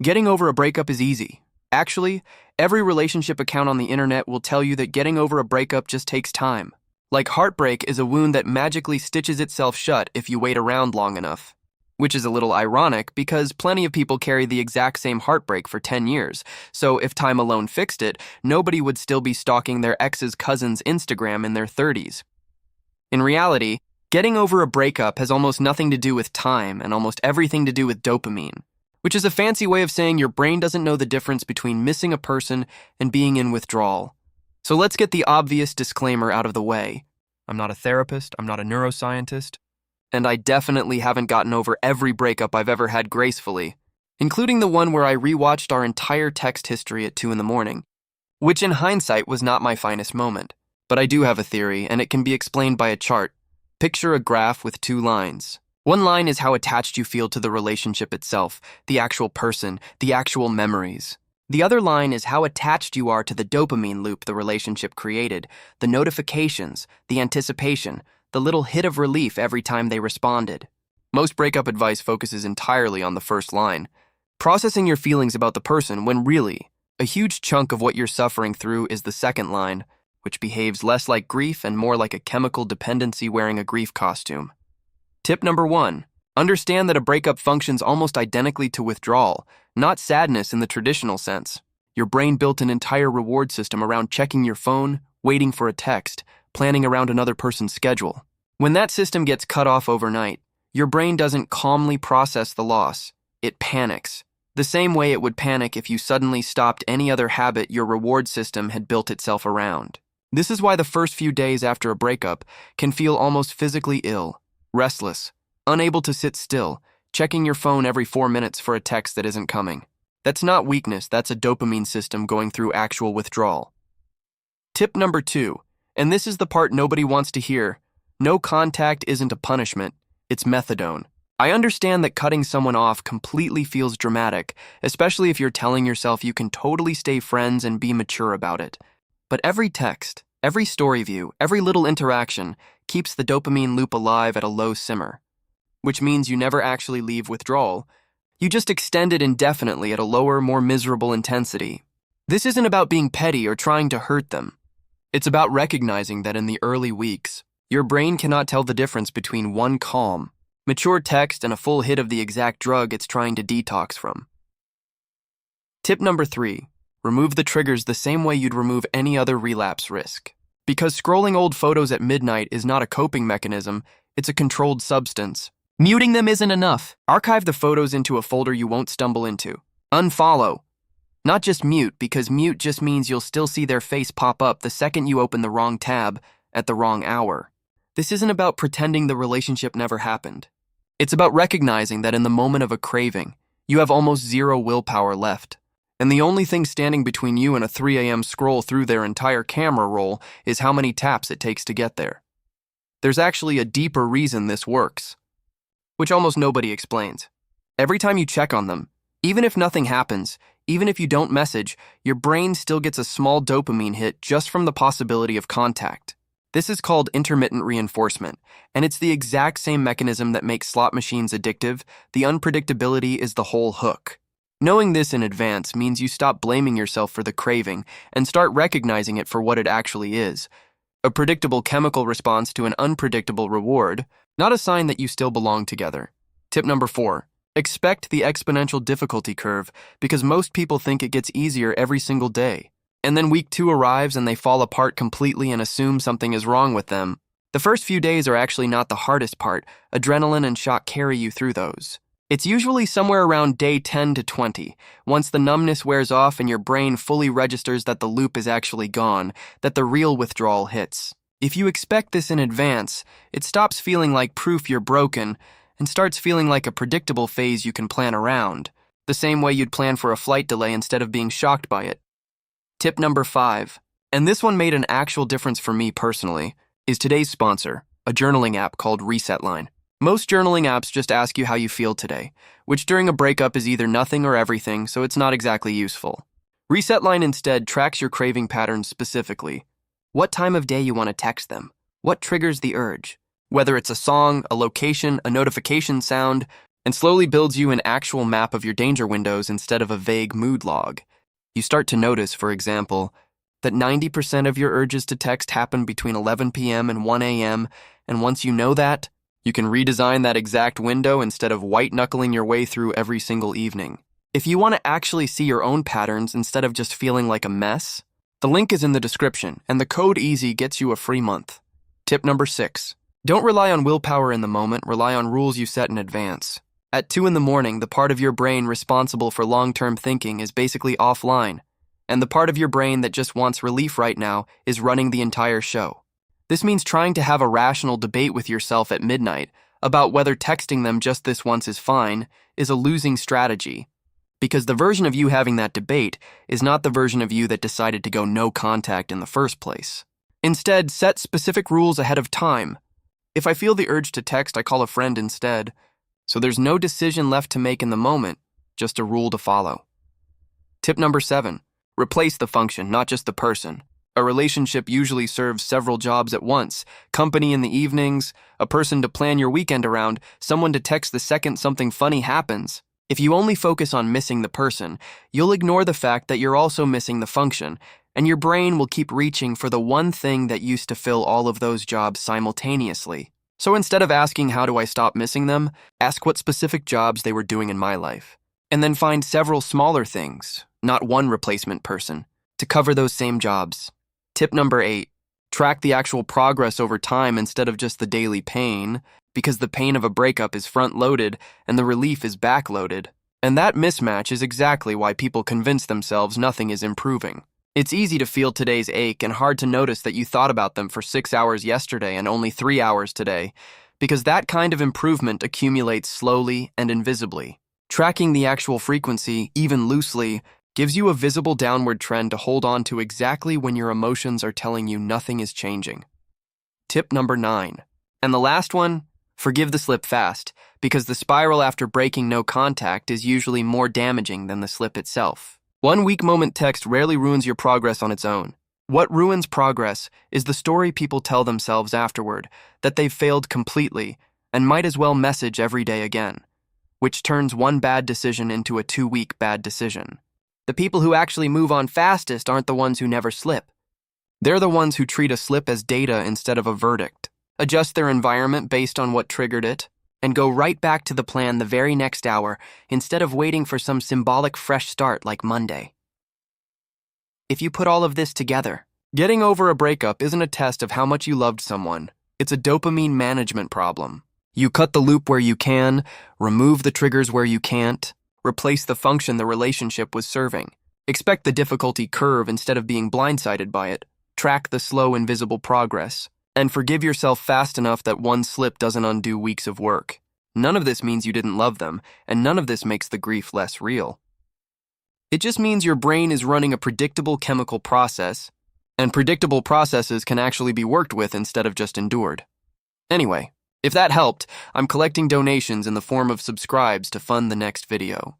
Getting over a breakup is easy. Actually, every relationship account on the internet will tell you that getting over a breakup just takes time. Like heartbreak is a wound that magically stitches itself shut if you wait around long enough. Which is a little ironic because plenty of people carry the exact same heartbreak for 10 years, so if time alone fixed it, nobody would still be stalking their ex's cousin's Instagram in their 30s. In reality, getting over a breakup has almost nothing to do with time and almost everything to do with dopamine, which is a fancy way of saying your brain doesn't know the difference between missing a person and being in withdrawal. So let's get the obvious disclaimer out of the way. I'm not a therapist, I'm not a neuroscientist, and I definitely haven't gotten over every breakup I've ever had gracefully, including the one where I rewatched our entire text history at 2 a.m, which in hindsight was not my finest moment. But I do have a theory, and it can be explained by a chart. Picture a graph with 2 lines. One line is how attached you feel to the relationship itself, the actual person, the actual memories. The other line is how attached you are to the dopamine loop the relationship created, the notifications, the anticipation, the little hit of relief every time they responded. Most breakup advice focuses entirely on the first line, processing your feelings about the person when really, a huge chunk of what you're suffering through is the second line, which behaves less like grief and more like a chemical dependency wearing a grief costume. Tip number 1. Understand that a breakup functions almost identically to withdrawal, not sadness in the traditional sense. Your brain built an entire reward system around checking your phone, waiting for a text, planning around another person's schedule. When that system gets cut off overnight, your brain doesn't calmly process the loss. It panics. The same way it would panic if you suddenly stopped any other habit your reward system had built itself around. This is why the first few days after a breakup can feel almost physically ill, restless, unable to sit still, checking your phone every 4 minutes for a text that isn't coming. That's not weakness, that's a dopamine system going through actual withdrawal. Tip number 2, and this is the part nobody wants to hear. No contact isn't a punishment, it's methadone. I understand that cutting someone off completely feels dramatic, especially if you're telling yourself you can totally stay friends and be mature about it. But every text, every story view, every little interaction keeps the dopamine loop alive at a low simmer, which means you never actually leave withdrawal. You just extend it indefinitely at a lower, more miserable intensity. This isn't about being petty or trying to hurt them. It's about recognizing that in the early weeks, your brain cannot tell the difference between one calm, mature text and a full hit of the exact drug it's trying to detox from. Tip number 3, remove the triggers the same way you'd remove any other relapse risk. Because scrolling old photos at midnight is not a coping mechanism, it's a controlled substance. Muting them isn't enough. Archive the photos into a folder you won't stumble into. Unfollow. Not just mute, because mute just means you'll still see their face pop up the second you open the wrong tab at the wrong hour. This isn't about pretending the relationship never happened. It's about recognizing that in the moment of a craving, you have almost zero willpower left. And the only thing standing between you and a 3 a.m. scroll through their entire camera roll is how many taps it takes to get there. There's actually a deeper reason this works, which almost nobody explains. Every time you check on them, even if nothing happens, even if you don't message, your brain still gets a small dopamine hit just from the possibility of contact. This is called intermittent reinforcement, and it's the exact same mechanism that makes slot machines addictive. The unpredictability is the whole hook. Knowing this in advance means you stop blaming yourself for the craving and start recognizing it for what it actually is. A predictable chemical response to an unpredictable reward, not a sign that you still belong together. Tip number 4. Expect the exponential difficulty curve because most people think it gets easier every single day. And then week 2 arrives and they fall apart completely and assume something is wrong with them. The first few days are actually not the hardest part. Adrenaline and shock carry you through those. It's usually somewhere around day 10 to 20, once the numbness wears off and your brain fully registers that the loop is actually gone, that the real withdrawal hits. If you expect this in advance, it stops feeling like proof you're broken and starts feeling like a predictable phase you can plan around, the same way you'd plan for a flight delay instead of being shocked by it. Tip number 5, and this one made an actual difference for me personally, is today's sponsor, a journaling app called Resetline. Most journaling apps just ask you how you feel today, which during a breakup is either nothing or everything, so it's not exactly useful. Resetline instead tracks your craving patterns specifically. What time of day you want to text them, what triggers the urge, whether it's a song, a location, a notification sound, and slowly builds you an actual map of your danger windows instead of a vague mood log. You start to notice, for example, that 90% of your urges to text happen between 11 p.m. and 1 a.m., and once you know that, you can redesign that exact window instead of white-knuckling your way through every single evening. If you want to actually see your own patterns instead of just feeling like a mess, the link is in the description, and the code EASY gets you a free month. Tip number 6. Don't rely on willpower in the moment, rely on rules you set in advance. At 2 in the morning, the part of your brain responsible for long-term thinking is basically offline, and the part of your brain that just wants relief right now is running the entire show. This means trying to have a rational debate with yourself at midnight about whether texting them just this once is fine is a losing strategy, because the version of you having that debate is not the version of you that decided to go no contact in the first place. Instead, set specific rules ahead of time. If I feel the urge to text, I call a friend instead. So there's no decision left to make in the moment, just a rule to follow. Tip number 7. Replace the function, not just the person. A relationship usually serves several jobs at once. Company in the evenings, a person to plan your weekend around, someone to text the second something funny happens. If you only focus on missing the person, you'll ignore the fact that you're also missing the function, and your brain will keep reaching for the one thing that used to fill all of those jobs simultaneously. So instead of asking how do I stop missing them, ask what specific jobs they were doing in my life. And then find several smaller things, not one replacement person, to cover those same jobs. Tip number 8. Track the actual progress over time instead of just the daily pain, because the pain of a breakup is front-loaded and the relief is back-loaded. And that mismatch is exactly why people convince themselves nothing is improving. It's easy to feel today's ache and hard to notice that you thought about them for 6 hours yesterday and only 3 hours today, because that kind of improvement accumulates slowly and invisibly. Tracking the actual frequency, even loosely, gives you a visible downward trend to hold on to exactly when your emotions are telling you nothing is changing. Tip number 9. And the last one, forgive the slip fast, because the spiral after breaking no contact is usually more damaging than the slip itself. One weak moment text rarely ruins your progress on its own. What ruins progress is the story people tell themselves afterward, that they've failed completely and might as well message every day again, which turns one bad decision into a 2-week bad decision. The people who actually move on fastest aren't the ones who never slip. They're the ones who treat a slip as data instead of a verdict, adjust their environment based on what triggered it, and go right back to the plan the very next hour instead of waiting for some symbolic fresh start like Monday. If you put all of this together, getting over a breakup isn't a test of how much you loved someone. It's a dopamine management problem. You cut the loop where you can, remove the triggers where you can't, replace the function the relationship was serving. Expect the difficulty curve instead of being blindsided by it. Track the slow, invisible progress. And forgive yourself fast enough that one slip doesn't undo weeks of work. None of this means you didn't love them, and none of this makes the grief less real. It just means your brain is running a predictable chemical process, and predictable processes can actually be worked with instead of just endured. Anyway, if that helped, I'm collecting donations in the form of subscribes to fund the next video.